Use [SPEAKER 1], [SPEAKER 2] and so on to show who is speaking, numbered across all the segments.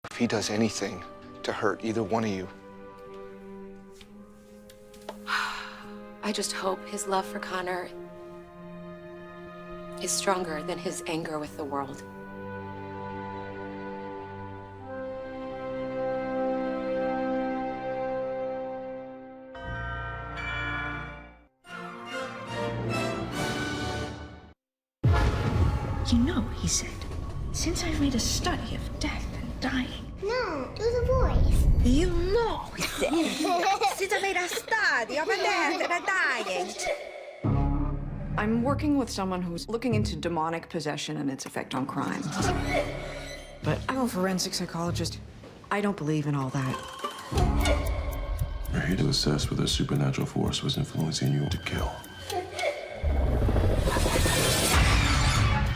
[SPEAKER 1] if he does anything to hurt either one of you.
[SPEAKER 2] I just hope his love for Connor is stronger than his anger with the world.
[SPEAKER 3] You know, he said, since I've made a study of death and dying.
[SPEAKER 4] No, do the voice.
[SPEAKER 3] You know, he said, since I made a study of death and dying.
[SPEAKER 5] I'm working with someone who's looking into demonic possession and its effect on crime. But I'm a forensic psychologist. I don't believe in all that.
[SPEAKER 6] We're here to assess whether a supernatural force was influencing you to kill.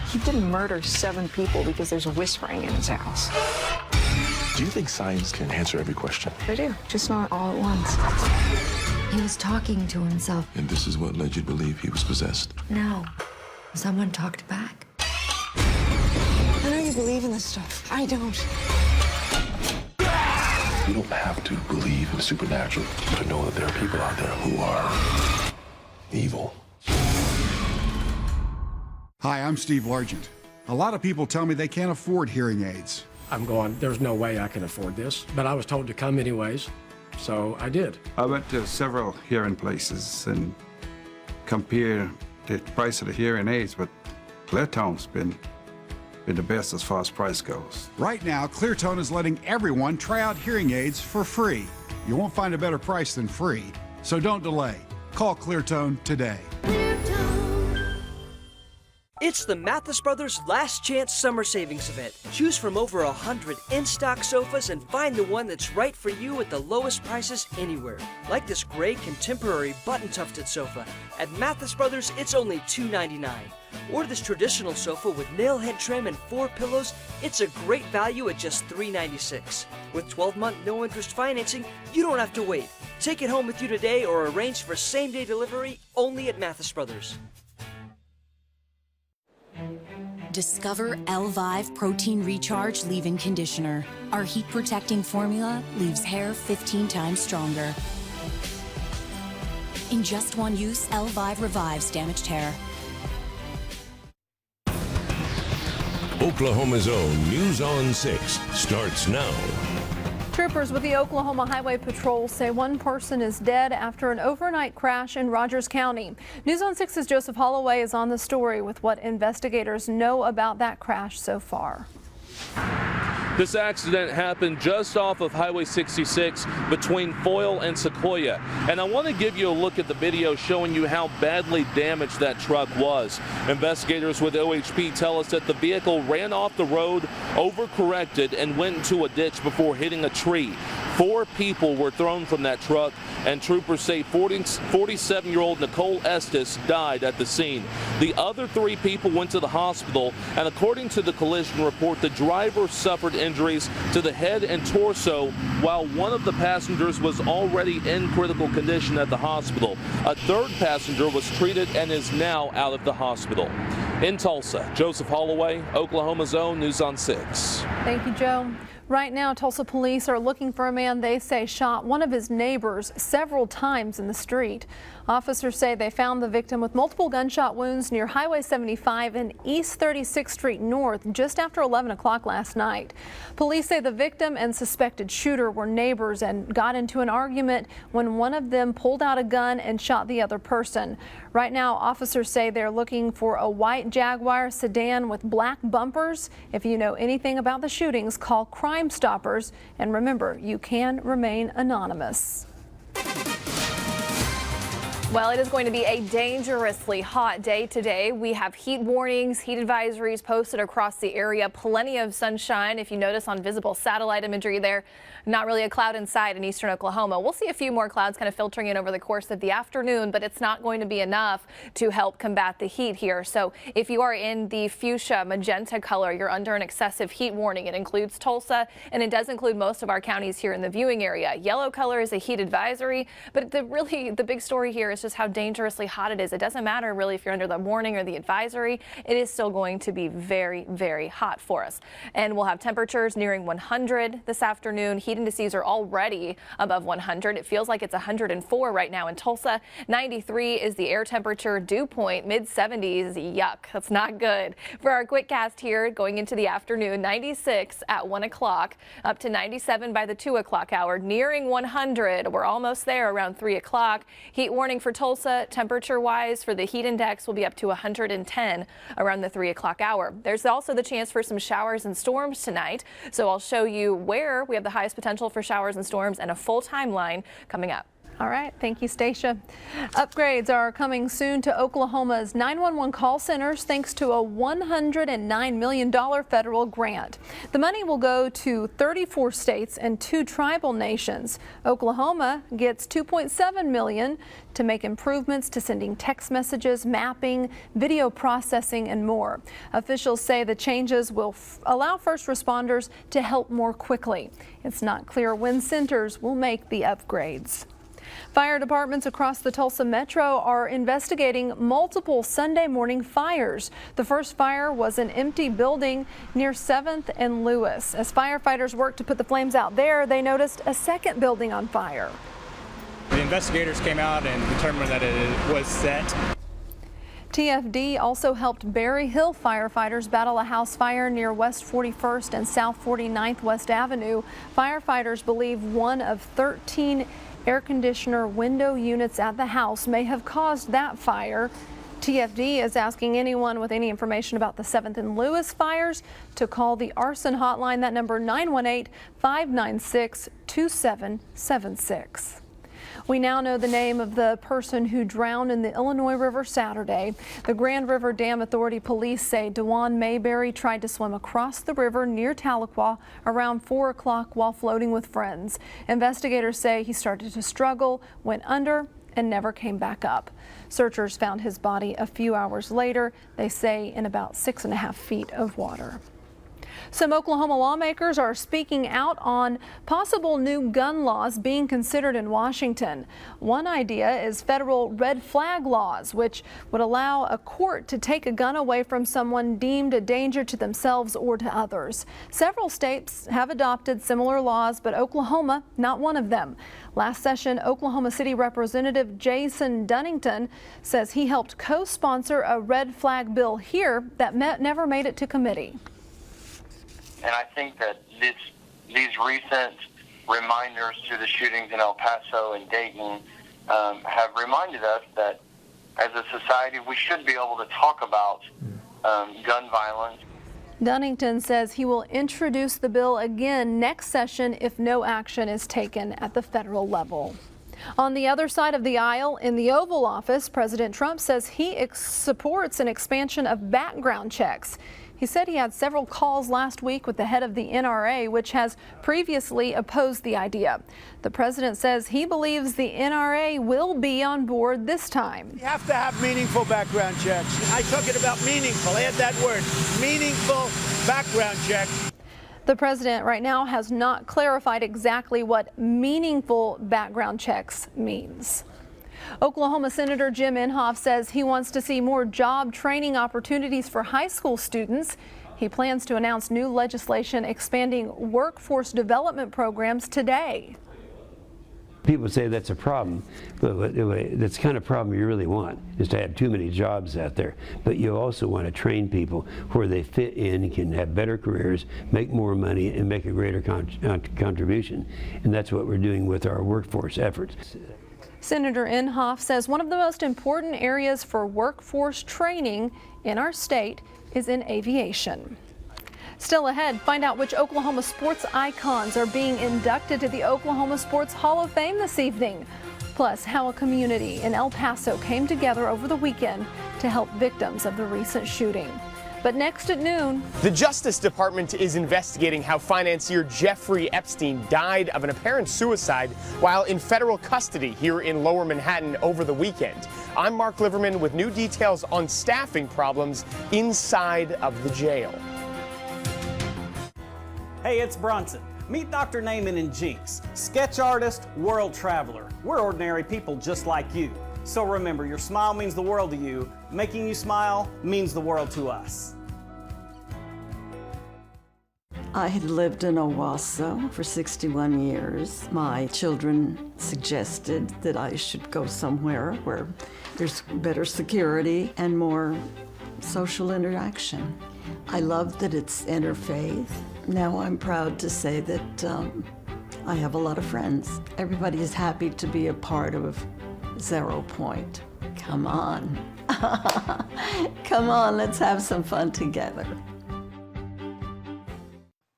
[SPEAKER 5] He didn't murder 7 people because there's whispering in his house.
[SPEAKER 6] Do you think science can answer every question?
[SPEAKER 5] I do, just not all at once.
[SPEAKER 7] He was talking to himself.
[SPEAKER 6] And this is what led you to believe he was possessed?
[SPEAKER 7] No. Someone talked back.
[SPEAKER 5] I know you believe in this stuff. I don't.
[SPEAKER 6] You don't have to believe in the supernatural to know that there are people out there who are evil.
[SPEAKER 8] Hi, I'm Steve Largent. A lot of people tell me they can't afford hearing aids.
[SPEAKER 9] I'm going, there's no way I can afford this, but I was told to come anyways, so I did.
[SPEAKER 10] I went to several hearing places and compared the price of the hearing aids, but Cleartone's been the best as far as price goes.
[SPEAKER 8] Right now, Cleartone is letting everyone try out hearing aids for free. You won't find a better price than free, so don't delay. Call Cleartone today.
[SPEAKER 11] It's the Mathis Brothers Last Chance Summer Savings Event. Choose from over 100 in-stock sofas and find the one that's right for you at the lowest prices anywhere. Like this gray contemporary button-tufted sofa. At Mathis Brothers, it's only $2.99. Or this traditional sofa with nail head trim and 4 pillows, it's a great value at just $3.96. With 12-month no-interest financing, you don't have to wait. Take it home with you today or arrange for same-day delivery only at Mathis Brothers.
[SPEAKER 12] Discover Elvive Protein Recharge Leave-In Conditioner. Our heat-protecting formula leaves hair 15 times stronger. In just one use, Elvive revives damaged hair.
[SPEAKER 13] Oklahoma's own News on 6 starts now.
[SPEAKER 14] Troopers with the Oklahoma Highway Patrol say one person is dead after an overnight crash in Rogers County. News on 6's Joseph Holloway is on the story with what investigators know about that crash so far.
[SPEAKER 15] This accident happened just off of Highway 66 between Foyil and Sequoia. And I want to give you a look at the video showing you how badly damaged that truck was. Investigators with OHP tell us that the vehicle ran off the road, overcorrected, and went into a ditch before hitting a tree. 4 people were thrown from that truck, and troopers say 47-year-old Nicole Estes died at the scene. The other 3 people went to the hospital, and according to the collision report, the driver suffered injuries to the head and torso, while one of the passengers was already in critical condition at the hospital. A 3rd passenger was treated and is now out of the hospital. In Tulsa, Joseph Holloway, Oklahoma's own News on 6.
[SPEAKER 14] Thank you, Joe. Right now, Tulsa police are looking for a man they say shot one of his neighbors several times in the street. Officers say they found the victim with multiple gunshot wounds near Highway 75 and East 36th Street North just after 11 o'clock last night. Police say the victim and suspected shooter were neighbors and got into an argument when one of them pulled out a gun and shot the other person. Right now, officers say they're looking for a white Jaguar sedan with black bumpers. If you know anything about the shootings, call Crime Stoppers. And remember, you can remain anonymous. Well, it is going to be a dangerously hot day today. We have heat warnings, heat advisories posted across the area. Plenty of sunshine. If you notice on visible satellite imagery there, not really a cloud in sight in eastern Oklahoma. We'll see a few more clouds kind of filtering in over the course of the afternoon, but it's not going to be enough to help combat the heat here. So if you are in the fuchsia magenta color, you're under an excessive heat warning. It includes Tulsa, and it does include most of our counties here in the viewing area. Yellow color is a heat advisory, but the big story here is
[SPEAKER 16] just how dangerously hot it is. It doesn't matter really if you're under the warning or the advisory. It is still going to be very, very hot for us. And we'll have temperatures nearing 100 this afternoon. Heat indices are already above 100. It feels like it's 104 right now in Tulsa. 93 is the air temperature. Dew point, mid-70s. Yuck, that's not good. For our quick cast here going into the afternoon, 96 at 1 o'clock, up to 97 by the 2 o'clock hour, nearing 100. We're almost there around 3 o'clock. Heat warning for Tulsa, temperature-wise, for the heat index will be up to 110 around the 3 o'clock hour. There's also the chance for some showers and storms tonight, so I'll show you where we have the highest potential for showers and storms and a full timeline coming up.
[SPEAKER 14] All right, thank you, Stacia. Upgrades are coming soon to Oklahoma's 911 call centers thanks to a $109 million federal grant. The money will go to 34 states and 2 tribal nations. Oklahoma gets $2.7 million to make improvements to sending text messages, mapping, video processing, and more. Officials say the changes will allow first responders to help more quickly. It's not clear when centers will make the upgrades. Fire departments across the Tulsa Metro are investigating multiple Sunday morning fires. The first fire was an empty building near 7th and Lewis. As firefighters worked to put the flames out there, they noticed a second building on fire.
[SPEAKER 17] The investigators came out and determined that it was set.
[SPEAKER 14] TFD also helped Berry Hill firefighters battle a house fire near West 41st and South 49th West Avenue. Firefighters believe one of 13 air conditioner window units at the house may have caused that fire. TFD is asking anyone with any information about the 7th and Lewis fires to call the arson hotline. That number 918-596-2776. We now know the name of the person who drowned in the Illinois River Saturday. The Grand River Dam Authority police say DeJuan Mayberry tried to swim across the river near Tahlequah around 4 o'clock while floating with friends. Investigators say he started to struggle, went under, and never came back up. Searchers found his body a few hours later, they say in about 6.5 feet of water. Some Oklahoma lawmakers are speaking out on possible new gun laws being considered in Washington. One idea is federal red flag laws, which would allow a court to take a gun away from someone deemed a danger to themselves or to others. Several states have adopted similar laws, but Oklahoma, not one of them. Last session, Oklahoma City Representative Jason Dunnington says he helped co-sponsor a red flag bill here that never made it to committee.
[SPEAKER 18] And I think that these recent reminders to the shootings in El Paso and Dayton have reminded us that as a society we should be able to talk about gun violence.
[SPEAKER 14] Dunnington says he will introduce the bill again next session if no action is taken at the federal level. On the other side of the aisle, in the Oval Office, President Trump says he supports an expansion of background checks. He said he had several calls last week with the head of the NRA, which has previously opposed the idea. The president says he believes the NRA will be on board this time.
[SPEAKER 19] You have to have meaningful background checks. I talk it about meaningful. Add that word, meaningful background checks.
[SPEAKER 14] The president right now has not clarified exactly what meaningful background checks means. Oklahoma Senator Jim Inhofe says he wants to see more job training opportunities for high school students. He plans to announce new legislation expanding workforce development programs today.
[SPEAKER 20] People say that's a problem, but that's the kind of problem you really want, is to have too many jobs out there. But you also want to train people where they fit in, can have better careers, make more money, and make a greater contribution. And that's what we're doing with our workforce efforts.
[SPEAKER 14] Senator Inhofe says one of the most important areas for workforce training in our state is in aviation. Still ahead, find out which Oklahoma sports icons are being inducted to the Oklahoma Sports Hall of Fame this evening. Plus, how a community in El Paso came together over the weekend to help victims of the recent shooting. But next at noon,
[SPEAKER 21] the Justice Department is investigating how financier Jeffrey Epstein died of an apparent suicide while in federal custody here in Lower Manhattan over the weekend. I'm Mark Liverman with new details on staffing problems inside of the jail.
[SPEAKER 22] Hey, it's Bronson. Meet Dr. Naaman and Jinx, sketch artist, world traveler. We're ordinary people just like you. So remember, your smile means the world to you. Making you smile means the world to us.
[SPEAKER 1] I had lived in Owasso for 61 years. My children suggested that I should go somewhere where there's better security and more social interaction. I love that it's interfaith. Now I'm proud to say that I have a lot of friends. Everybody is happy to be a part of 0 Point. Come on. Come on, let's have some fun together.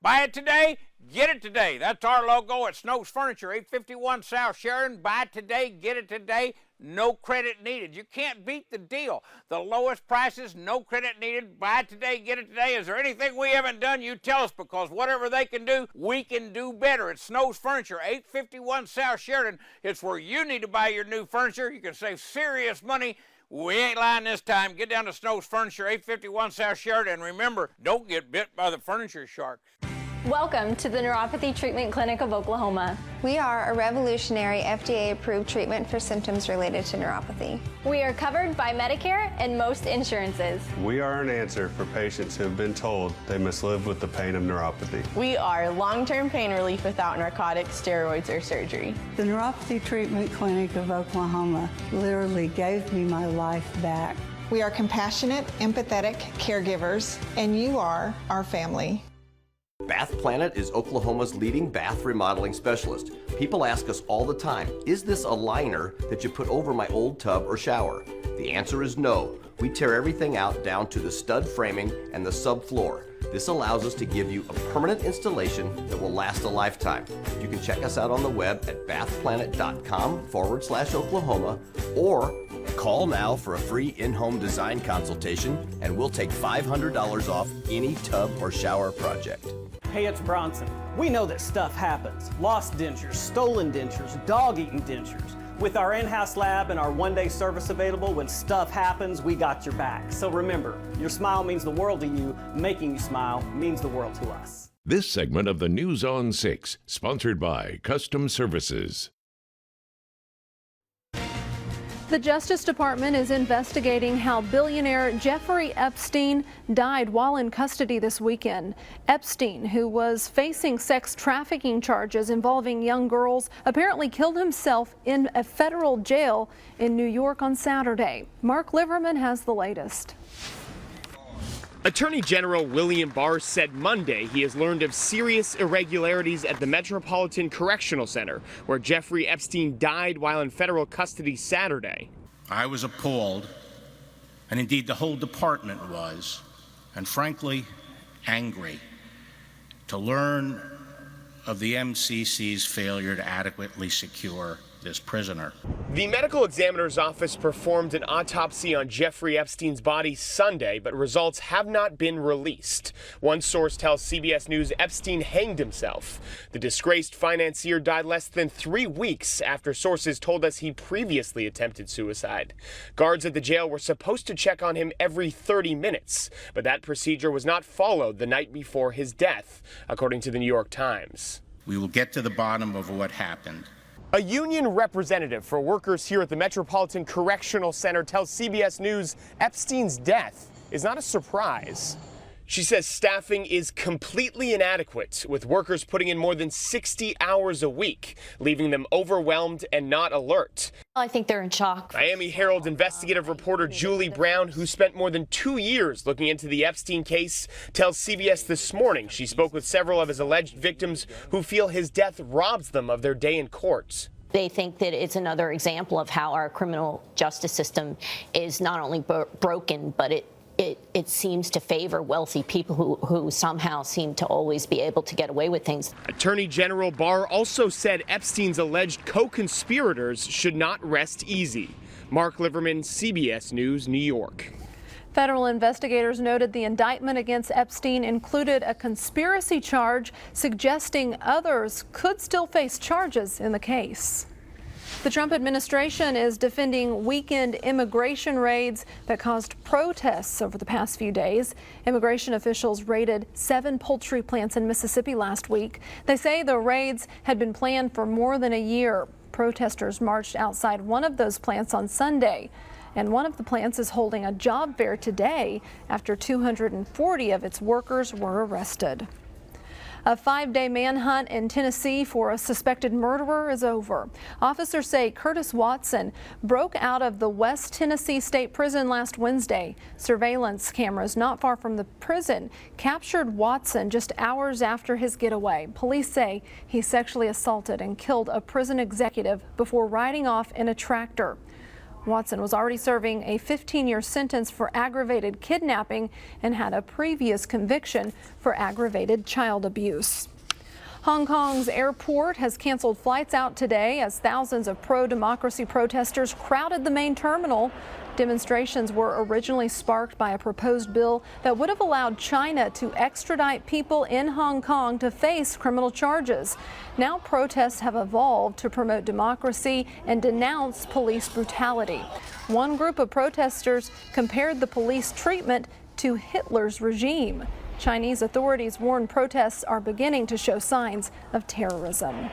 [SPEAKER 2] Buy it today, get it today. That's our logo at Snow's Furniture, 851 South Sheridan. Buy it today, get it today. No credit needed. You can't beat the deal. The lowest prices, no credit needed. Buy it today, get it today. Is there anything we haven't done? You tell us, because whatever they can do, we can do better. It's Snow's Furniture, 851 South Sheridan. It's where you need to buy your new furniture. You can save serious money. We ain't lying this time. Get down to Snow's Furniture, 851 South Sheridan. And remember, don't get bit by the furniture shark.
[SPEAKER 23] Welcome to the Neuropathy Treatment Clinic of Oklahoma. We are a revolutionary FDA-approved treatment for symptoms related to neuropathy. We are covered by Medicare and most insurances.
[SPEAKER 24] We are an answer for patients who have been told they must live with the pain of neuropathy.
[SPEAKER 25] We are long-term pain relief without narcotics, steroids, or surgery.
[SPEAKER 26] The Neuropathy Treatment Clinic of Oklahoma literally gave me my life back.
[SPEAKER 27] We are compassionate, empathetic caregivers, and you are our family.
[SPEAKER 28] Bath Planet is Oklahoma's leading bath remodeling specialist. People ask us all the time, is this a liner that you put over my old tub or shower? The answer is no. We tear everything out down to the stud framing and the subfloor. This allows us to give you a permanent installation that will last a lifetime. You can check us out on the web at bathplanet.com/Oklahoma or call now for a free in-home design consultation and we'll take $500 off any tub or shower project.
[SPEAKER 22] Hey, it's Bronson. We know that stuff happens. Lost dentures, stolen dentures, dog-eaten dentures. With our in-house lab and our one-day service available, when stuff happens, we got your back. So remember, your smile means the world to you. Making you smile means the world to us.
[SPEAKER 13] This segment of the News on 6, sponsored by Custom Services.
[SPEAKER 14] The Justice Department is investigating how billionaire Jeffrey Epstein died while in custody this weekend. Epstein, who was facing sex trafficking charges involving young girls, apparently killed himself in a federal jail in New York on Saturday. Mark Liverman has the latest.
[SPEAKER 21] Attorney General William Barr said Monday he has learned of serious irregularities at the Metropolitan Correctional Center, where Jeffrey Epstein died while in federal custody Saturday.
[SPEAKER 29] I was appalled, and indeed the whole department was, and frankly, angry, to learn of the MCC's failure to adequately secure this prisoner.
[SPEAKER 21] The medical examiner's office performed an autopsy on Jeffrey Epstein's body Sunday, but results have not been released. One source tells CBS News Epstein hanged himself. The disgraced financier died less than 3 weeks after sources told us he previously attempted suicide. Guards at the jail were supposed to check on him every 30 minutes, but that procedure was not followed the night before his death, according to the New York Times.
[SPEAKER 29] We will get to the bottom of what happened.
[SPEAKER 21] A union representative for workers here at the Metropolitan Correctional Center tells CBS News Epstein's death is not a surprise. She says staffing is completely inadequate, with workers putting in more than 60 hours a week, leaving them overwhelmed and not alert.
[SPEAKER 30] I think they're in shock.
[SPEAKER 21] Miami Herald investigative reporter Julie Brown, who spent more than 2 years looking into the Epstein case, tells CBS this morning she spoke with several of his alleged victims who feel his death robs them of their day in court.
[SPEAKER 30] They think that it's another example of how our criminal justice system is not only broken, but it seems to favor wealthy people who somehow seem to always be able to get away with things.
[SPEAKER 21] Attorney General Barr also said Epstein's alleged co-conspirators should not rest easy. Mark Liverman, CBS News, New York.
[SPEAKER 14] Federal investigators noted the indictment against Epstein included a conspiracy charge, suggesting others could still face charges in the case. The Trump administration is defending weekend immigration raids that caused protests over the past few days. Immigration officials raided 7 poultry plants in Mississippi last week. They say the raids had been planned for more than a year. protesters marched outside one of those plants on Sunday. And one of the plants is holding a job fair today after 240 of its workers were arrested. A 5-day manhunt in Tennessee for a suspected murderer is over. Officers say Curtis Watson broke out of the West Tennessee State Prison last Wednesday. Surveillance cameras not far from the prison captured Watson just hours after his getaway. Police say he sexually assaulted and killed a prison executive before riding off in a tractor. Watson was already serving a 15-year sentence for aggravated kidnapping and had a previous conviction for aggravated child abuse. Hong Kong's airport has canceled flights out today as thousands of pro-democracy protesters crowded the main terminal. Demonstrations were originally sparked by a proposed bill that would have allowed China to extradite people in Hong Kong to face criminal charges. Now protests have evolved to promote democracy and denounce police brutality. One group of protesters compared the police treatment to Hitler's regime. Chinese authorities warn protests are beginning to show signs of terrorism.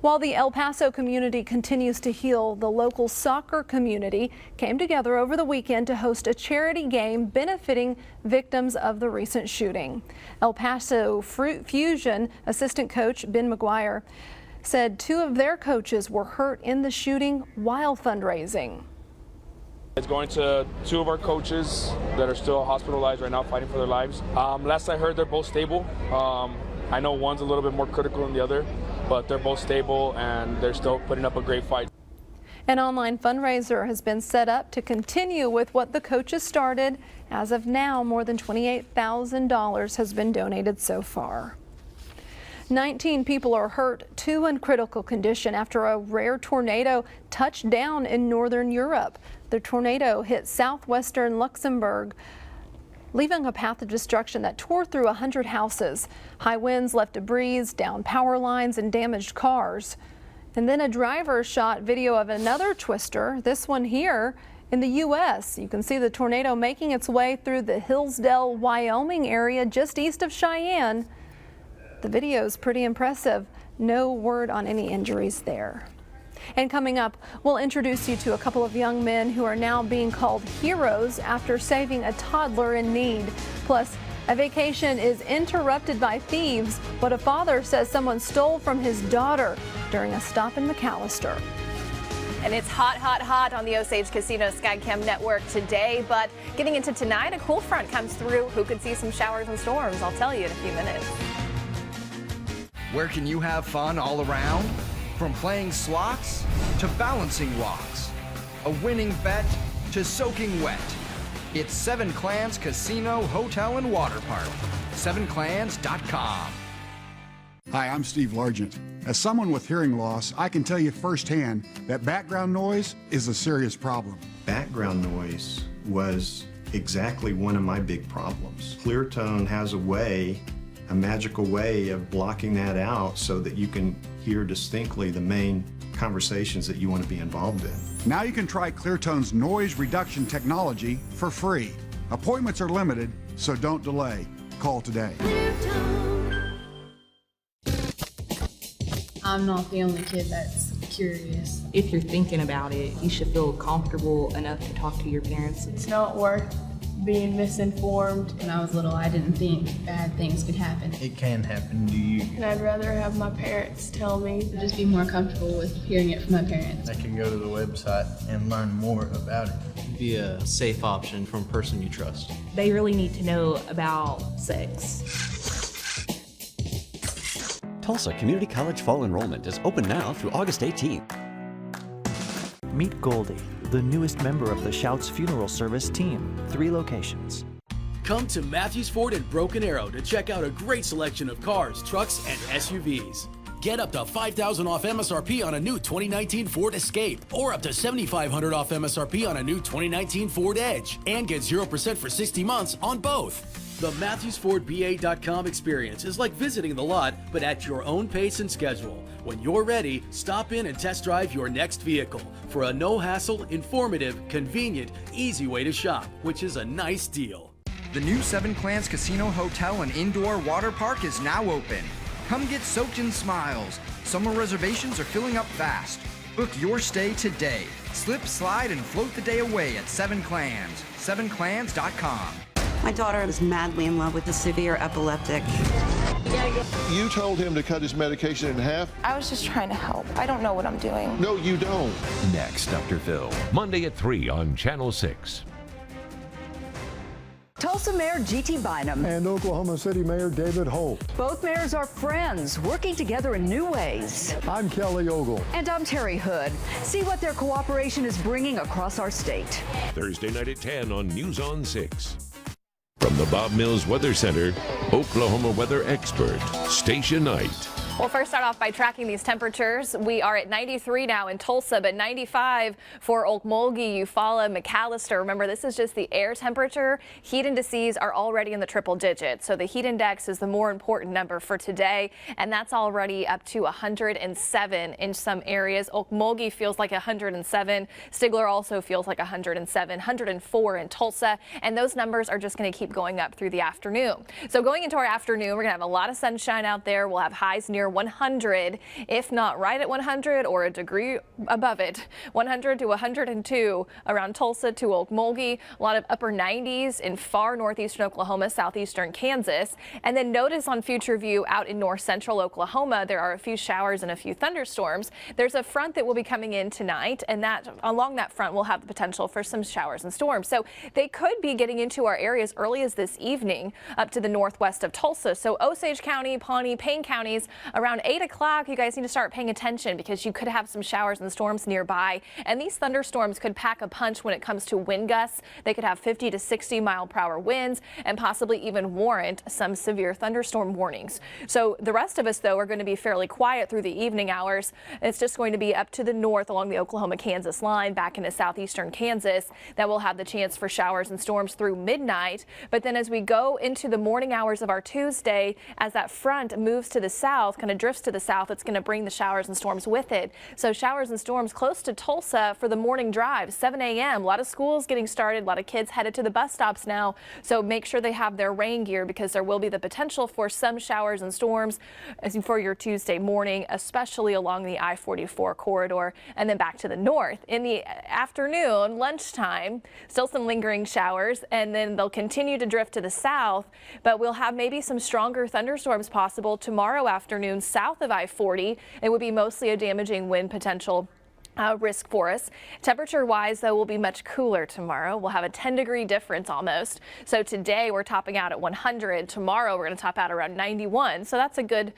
[SPEAKER 14] While the El Paso community continues to heal, the local soccer community came together over the weekend to host a charity game benefiting victims of the recent shooting. El Paso Fusion assistant coach Ben McGuire said 2 of their coaches were hurt in the shooting while fundraising.
[SPEAKER 3] It's going to 2 of our coaches that are still hospitalized right now fighting for their lives. Last I heard, they're both stable. I know one's a little bit more critical than the other, but they're both stable and they're still putting up a great fight.
[SPEAKER 14] An online fundraiser has been set up to continue with what the coaches started. As of now, more than $28,000 has been donated so far. 19 people are hurt, 2 in critical condition after a rare tornado touched down in northern Europe. The tornado hit southwestern Luxembourg, leaving a path of destruction that tore through 100 houses. High winds left debris, down power lines, and damaged cars. And then a driver shot video of another twister, this one here, in the U.S. You can see the tornado making its way through the Hillsdale, Wyoming area just east of Cheyenne. The video is pretty impressive. No word on any injuries there. And coming up, we'll introduce you to a couple of young men who are now being called heroes after saving a toddler in need. Plus, a vacation is interrupted by thieves, but a father says someone stole from his daughter during a stop in McAllister.
[SPEAKER 16] And it's hot, hot, hot on the Osage Casino Skycam network today, but getting into tonight, a cool front comes through. Who could see some showers and storms? I'll tell you in a few minutes.
[SPEAKER 4] Where can you have fun all around? From playing slots to balancing rocks, a winning bet to soaking wet. It's 7 Clans Casino, Hotel, and Water Park. 7clans.com.
[SPEAKER 5] Hi, I'm Steve Largent. As someone with hearing loss, I can tell you firsthand that background noise is a serious problem.
[SPEAKER 6] Background noise was exactly one of my big problems. Cleartone has a magical way of blocking that out so that you can hear distinctly the main conversations that you want to be involved in.
[SPEAKER 5] Now you can try Cleartone's noise reduction technology for free. Appointments are limited, so don't delay. Call today.
[SPEAKER 7] I'm not the only kid that's curious.
[SPEAKER 8] If you're thinking about it, you should feel comfortable enough to talk to your parents.
[SPEAKER 7] It's not worth being misinformed. When I was little, I didn't think bad things could happen.
[SPEAKER 9] It can happen to you.
[SPEAKER 7] And I'd rather have my parents tell me. To just be more comfortable with hearing it from my parents.
[SPEAKER 9] I can go to the website and learn more about it.
[SPEAKER 10] Be a safe option from a person you trust.
[SPEAKER 8] They really need to know about sex.
[SPEAKER 11] Tulsa Community College fall enrollment is open now through August 18th.
[SPEAKER 12] Meet Goldie, the newest member of the Shouts Funeral Service team. 3 locations.
[SPEAKER 31] Come to Matthews Ford in Broken Arrow to check out a great selection of cars, trucks, and SUVs. Get up to $5,000 off MSRP on a new 2019 Ford Escape, or up to $7,500 off MSRP on a new 2019 Ford Edge, and get 0% for 60 months on both. The MatthewsFordBA.com experience is like visiting the lot, but at your own pace and schedule. When you're ready, stop in and test drive your next vehicle for a no-hassle, informative, convenient, easy way to shop, which is a nice deal.
[SPEAKER 4] The new 7 Clans Casino, Hotel, and Indoor Water Park is now open. Come get soaked in smiles. Summer reservations are filling up fast. Book your stay today. Slip, slide, and float the day away at 7 Clans. 7clans.com.
[SPEAKER 1] My daughter is madly in love with a severe epileptic.
[SPEAKER 2] You told him to cut his medication in half?
[SPEAKER 15] I was just trying to help. I don't know what I'm doing.
[SPEAKER 2] No, you don't.
[SPEAKER 13] Next, Dr. Phil. Monday at 3 on Channel 6.
[SPEAKER 17] Tulsa Mayor G.T. Bynum
[SPEAKER 18] and Oklahoma City Mayor David Holt.
[SPEAKER 17] Both mayors are friends, working together in new ways.
[SPEAKER 18] I'm Kelly Ogle.
[SPEAKER 17] And I'm Terry Hood. See what their cooperation is bringing across our state.
[SPEAKER 13] Thursday night at 10 on News on 6. From the Bob Mills Weather Center, Oklahoma weather expert, Stacia Knight.
[SPEAKER 16] We'll first start off by tracking these temperatures. We are at 93 now in Tulsa, but 95 for Okmulgee, Eufaula, McAllister. Remember, this is just the air temperature. Heat indices are already in the triple digits, so the heat index is the more important number for today, and that's already up to 107 in some areas. Okmulgee feels like 107. Stigler also feels like 107, 104 in Tulsa, and those numbers are just going to keep going up through the afternoon. So going into our afternoon, we're going to have a lot of sunshine out there. We'll have highs near 100, if not right at 100 or a degree above it. 100 to 102 around Tulsa to Okmulgee. A lot of upper 90s in far northeastern Oklahoma, southeastern Kansas. And then notice on future view out in north central Oklahoma, there are a few showers and a few thunderstorms. There's a front that will be coming in tonight, and that along that front will have the potential for some showers and storms. So they could be getting into our area as early as this evening up to the northwest of Tulsa. So Osage County, Pawnee, Payne counties, around 8 o'clock, you guys need to start paying attention because you could have some showers and storms nearby. And these thunderstorms could pack a punch when it comes to wind gusts. They could have 50 to 60 mile per hour winds and possibly even warrant some severe thunderstorm warnings. So the rest of us, though, are going to be fairly quiet through the evening hours. It's just going to be up to the north along the Oklahoma-Kansas line back into southeastern Kansas that will have the chance for showers and storms through midnight. But then as we go into the morning hours of our Tuesday, as that front moves to the south, kind of drifts to the south, it's going to bring the showers and storms with it. So showers and storms close to Tulsa for the morning drive, 7 a.m. A lot of schools getting started, a lot of kids headed to the bus stops now. So make sure they have their rain gear because there will be the potential for some showers and storms for your Tuesday morning, especially along the I-44 corridor and then back to the north. In the afternoon, lunchtime, still some lingering showers, and then they'll continue to drift to the south, but we'll have maybe some stronger thunderstorms possible tomorrow afternoon south of I-40. It would be mostly a damaging wind potential risk for us. Temperature wise, though, will be much cooler tomorrow. We'll have a 10-degree difference almost. So today we're topping out at 100. Tomorrow we're going to top out around 91. So that's a good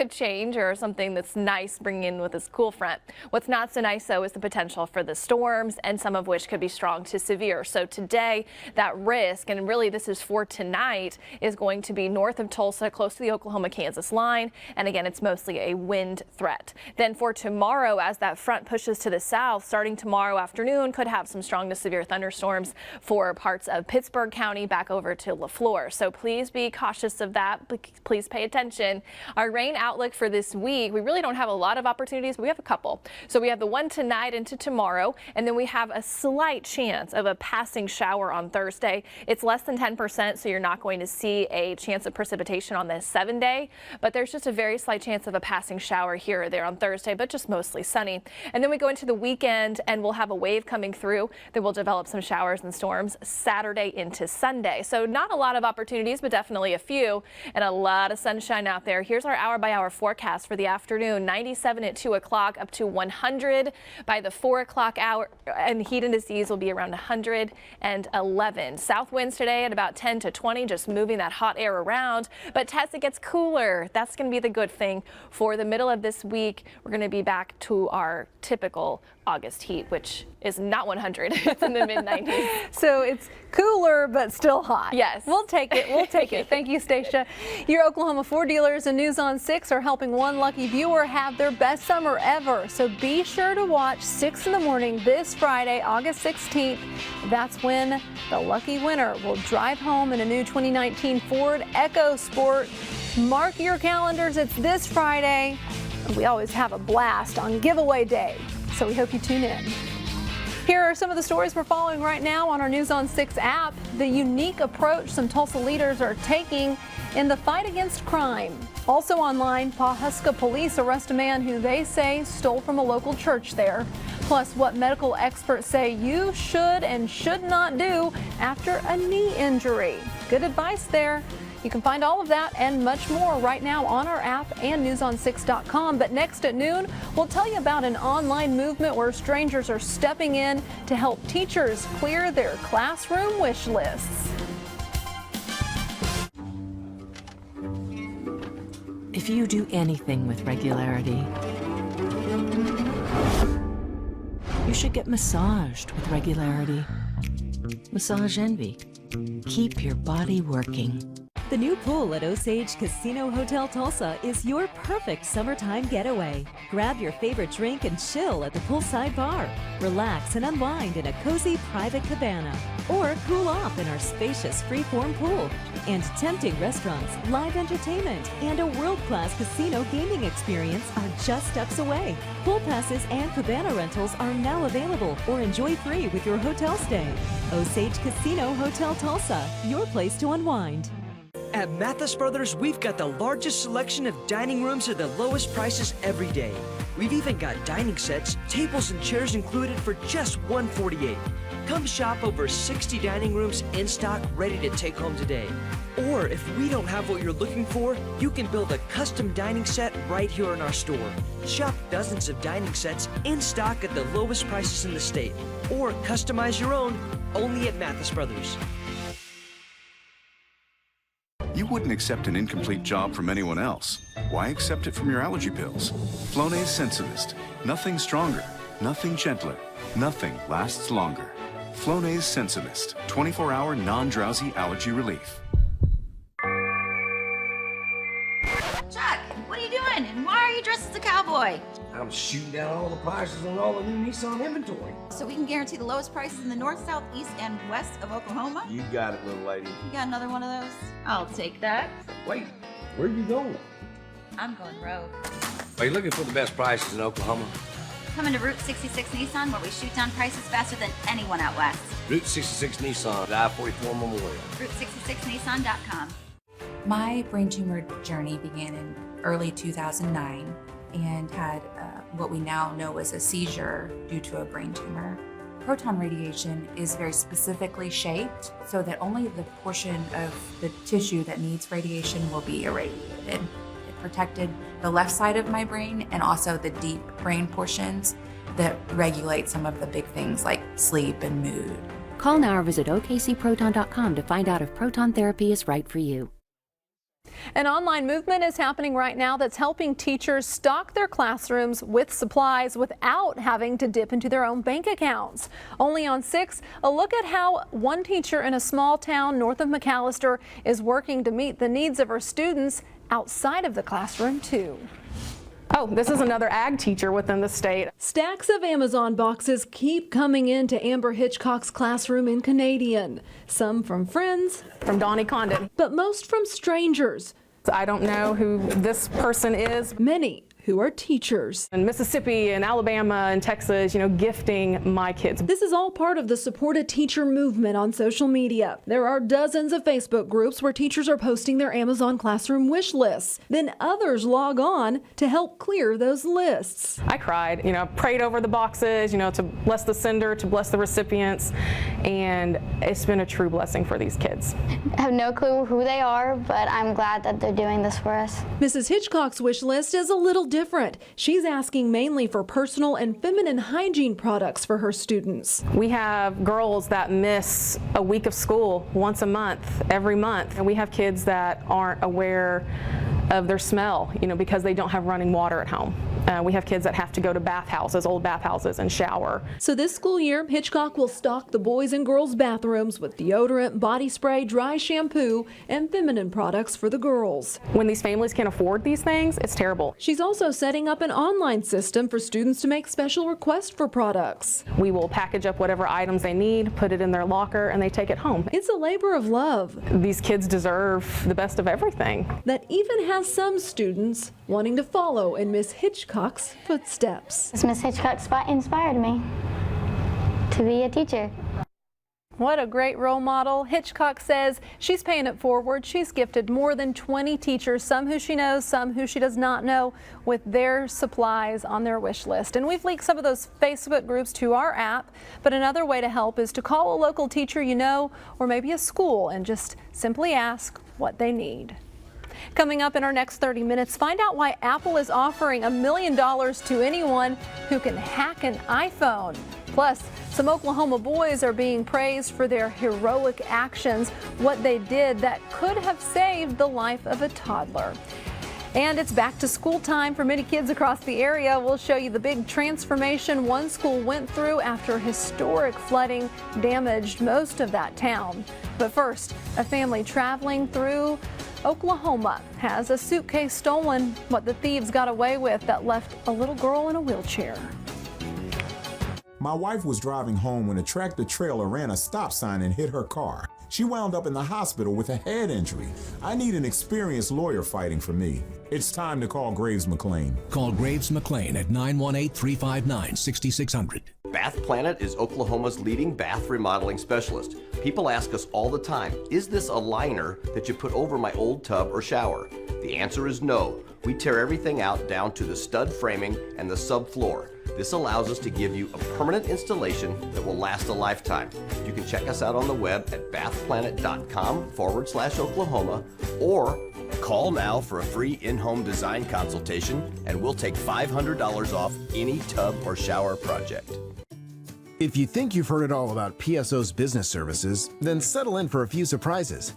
[SPEAKER 16] change, or something that's nice bringing in with this cool front. What's not so nice, though, is the potential for the storms, and some of which could be strong to severe. So today that risk, and really this is for tonight, is going to be north of Tulsa, close to the Oklahoma-Kansas line. And again, it's mostly a wind threat. Then for tomorrow, as that front pushes to the south, starting tomorrow afternoon, could have some strong to severe thunderstorms for parts of Pittsburgh County back over to LaFleur. So please be cautious of that. Please pay attention. Our rain outlook for this week, we really don't have a lot of opportunities, but we have a couple. So we have the one tonight into tomorrow, and then we have a slight chance of a passing shower on Thursday. It's less than 10%, so you're not going to see a chance of precipitation on this 7-day, but there's just a very slight chance of a passing shower here or there on Thursday, but just mostly sunny. And then we go into the weekend and we'll have a wave coming through that will develop some showers and storms Saturday into Sunday. So not a lot of opportunities, but definitely a few, and a lot of sunshine out there. Here's our hour-by-hour forecast for the afternoon. 97 at 2 o'clock, up to 100 by the 4 o'clock hour, and heat indices will be around 111. South winds today at about 10 to 20, just moving that hot air around. But as it gets cooler, that's going to be the good thing. For the middle of this week, we're going to be back to our typical August heat, which is not 100. It's in the mid-90s.
[SPEAKER 14] So it's cooler, but still hot.
[SPEAKER 16] Yes.
[SPEAKER 14] We'll take it. We'll take it. Thank you, Stacia. Your Oklahoma Ford dealers and News on 6 are helping one lucky viewer have their best summer ever. So be sure to watch 6 in the morning this Friday, August 16th. That's when the lucky winner will drive home in a new 2019 Ford EcoSport. Mark your calendars. It's this Friday. We always have a blast on giveaway day, so we hope you tune in. Here are some of the stories we're following right now on our News on 6 app. The unique approach some Tulsa leaders are taking in the fight against crime. Also online, päppubliA police arrest a man who they say stole from a local church there. Plus, what medical experts say you should and should not do after a knee injury. Good advice there. You can find all of that and much more right now on our app and newson6.com. But next at noon, we'll tell you about an online movement where strangers are stepping in to help teachers clear their classroom wish lists.
[SPEAKER 19] If you do anything with regularity, you should get massaged with regularity. Massage Envy. Keep your body working.
[SPEAKER 20] The new pool at Osage Casino Hotel Tulsa is your perfect summertime getaway. Grab your favorite drink and chill at the poolside bar. Relax and unwind in a cozy private cabana. Or cool off in our spacious freeform pool. And tempting restaurants, live entertainment, and a world-class casino gaming experience are just steps away. Pool passes and cabana rentals are now available or enjoy free with your hotel stay. Osage Casino Hotel Tulsa, your place to unwind.
[SPEAKER 22] At Mathis Brothers, we've got the largest selection of dining rooms at the lowest prices every day. We've even got dining sets, tables and chairs included for just $148. Come shop over 60 dining rooms in stock, ready to take home today. Or if we don't have what you're looking for, you can build a custom dining set right here in our store. Shop dozens of dining sets in stock at the lowest prices in the state. Or customize your own, only at Mathis Brothers.
[SPEAKER 23] You wouldn't accept an incomplete job from anyone else. Why accept it from your allergy pills? Flonase Sensivist. Nothing stronger, nothing gentler, nothing lasts longer. Flonase Sensivist. 24-hour non-drowsy allergy relief.
[SPEAKER 24] Chuck, what are you doing? And why are you dressed as a cowboy?
[SPEAKER 25] I'm shooting down all the prices on all the new Nissan inventory.
[SPEAKER 24] So we can guarantee the lowest prices in the north, south, east, and west of Oklahoma?
[SPEAKER 25] You got it, little lady.
[SPEAKER 24] You got another one of those? I'll take that.
[SPEAKER 25] Wait, where are you going?
[SPEAKER 24] I'm going rogue.
[SPEAKER 25] Are you looking for the best prices in Oklahoma?
[SPEAKER 24] Coming to Route 66 Nissan, where we shoot down prices faster than anyone out west.
[SPEAKER 25] Route 66 Nissan, I-44 Memorial.
[SPEAKER 24] Route66nissan.com.
[SPEAKER 26] My brain tumor journey began in early 2009 and had what we now know as a seizure due to a brain tumor. Proton radiation is very specifically shaped so that only the portion of the tissue that needs radiation will be irradiated. It protected the left side of my brain and also the deep brain portions that regulate some of the big things like sleep and mood.
[SPEAKER 19] Call now or visit okcproton.com to find out if proton therapy is right for you.
[SPEAKER 14] An online movement is happening right now that's helping teachers stock their classrooms with supplies without having to dip into their own bank accounts. Only on 6, a look at how one teacher in a small town north of McAllister is working to meet the needs of her students outside of the classroom too.
[SPEAKER 27] Oh, this is another ag teacher within the state.
[SPEAKER 14] Stacks of Amazon boxes keep coming into Amber Hitchcock's classroom in Canadian. Some from friends,
[SPEAKER 27] from Donnie Condon,
[SPEAKER 14] but most from strangers.
[SPEAKER 27] I don't know who this person is.
[SPEAKER 14] Many who are teachers.
[SPEAKER 27] In Mississippi and Alabama and Texas, gifting my kids.
[SPEAKER 14] This is all part of the Support a Teacher movement on social media. There are dozens of Facebook groups where teachers are posting their Amazon classroom wish lists. Then others log on to help clear those lists.
[SPEAKER 27] I cried, prayed over the boxes, to bless the sender, to bless the recipients, and it's been a true blessing for these kids.
[SPEAKER 28] I have no clue who they are, but I'm glad that they're doing this for us.
[SPEAKER 14] Mrs. Hitchcock's wish list is a little different. She's asking mainly for personal and feminine hygiene products for her students.
[SPEAKER 27] We have girls that miss a week of school once a month, every month. And we have kids that aren't aware of their smell, because they don't have running water at home. We have kids that have to go to bathhouses, old bathhouses, and shower.
[SPEAKER 14] So this school year, Hitchcock will stock the boys' and girls' bathrooms with deodorant, body spray, dry shampoo, and feminine products for the girls.
[SPEAKER 27] When these families can't afford these things, it's terrible.
[SPEAKER 14] She's also setting up an online system for students to make special requests for products.
[SPEAKER 27] We will package up whatever items they need, put it in their locker, and they take it home.
[SPEAKER 14] It's a labor of love.
[SPEAKER 27] These kids deserve the best of everything.
[SPEAKER 14] That even has some students wanting to follow in Miss Hitchcock's footsteps.
[SPEAKER 28] Miss Hitchcock inspired me to be a teacher.
[SPEAKER 14] What a great role model. Hitchcock says she's paying it forward. She's gifted more than 20 teachers, some who she knows, some who she does not know, with their supplies on their wish list. And we've linked some of those Facebook groups to our app. But another way to help is to call a local teacher you know, or maybe a school, and just simply ask what they need. Coming up in our next 30 minutes, find out why Apple is offering $1 million to anyone who can hack an iPhone. Plus, some Oklahoma boys are being praised for their heroic actions, what they did that could have saved the life of a toddler. And it's back to school time for many kids across the area. We'll show you the big transformation one school went through after historic flooding damaged most of that town. But first, a family traveling through Oklahoma has a suitcase stolen, what the thieves got away with that left a little girl in a wheelchair.
[SPEAKER 3] My wife was driving home when a tractor-trailer ran a stop sign and hit her car. She wound up in the hospital with a head injury. I need an experienced lawyer fighting for me. It's time to call Graves McLean.
[SPEAKER 5] Call Graves McLean at 918-359-6600.
[SPEAKER 31] Bath Planet is Oklahoma's leading bath remodeling specialist. People ask us all the time, is this a liner that you put over my old tub or shower? The answer is no. We tear everything out down to the stud framing and the subfloor. This allows us to give you a permanent installation that will last a lifetime. You can check us out on the web at bathplanet.com/Oklahoma or call now for a free in-home design consultation and we'll take $500 off any tub or shower project.
[SPEAKER 6] If you think you've heard it all about PSO's business services, then settle in for a few surprises.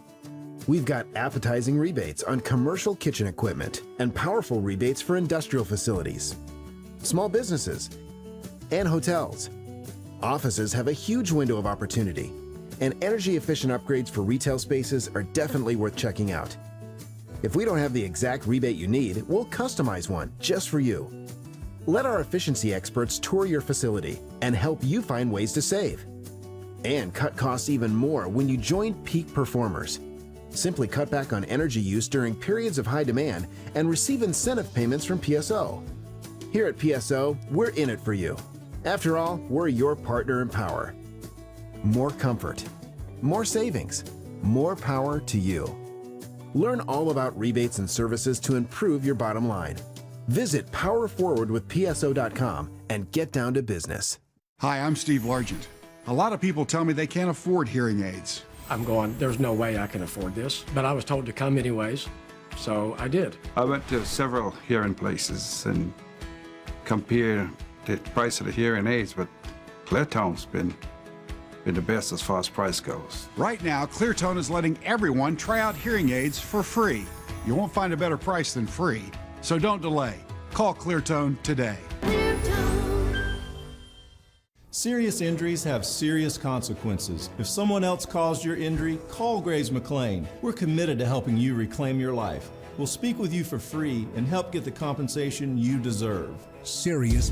[SPEAKER 6] We've got appetizing rebates on commercial kitchen equipment and powerful rebates for industrial facilities, small businesses, and hotels. Offices have a huge window of opportunity, and energy-efficient upgrades for retail spaces are definitely worth checking out. If we don't have the exact rebate you need, we'll customize one just for you. Let our efficiency experts tour your facility and help you find ways to save. And cut costs even more when you join Peak Performers. Simply cut back on energy use during periods of high demand and receive incentive payments from PSO. Here at PSO, we're in it for you. After all, we're your partner in power. More comfort, more savings, more power to you. Learn all about rebates and services to improve your bottom line. Visit powerforwardwithpso.com and get down to business.
[SPEAKER 7] Hi, I'm Steve Largent. A lot of people tell me they can't afford hearing aids.
[SPEAKER 25] I'm going, there's no way I can afford this, but I was told to come anyways, so I did.
[SPEAKER 8] I went to several hearing places and compared the price of the hearing aids, but Cleartone's been the best as far as price goes.
[SPEAKER 7] Right now, Cleartone is letting everyone try out hearing aids for free. You won't find a better price than free, so don't delay. Call Cleartone today.
[SPEAKER 9] Serious injuries have serious consequences. If someone else caused your injury, call Graves McLean. We're committed to helping you reclaim your life. We'll speak with you for free and help get the compensation you deserve.
[SPEAKER 5] Serious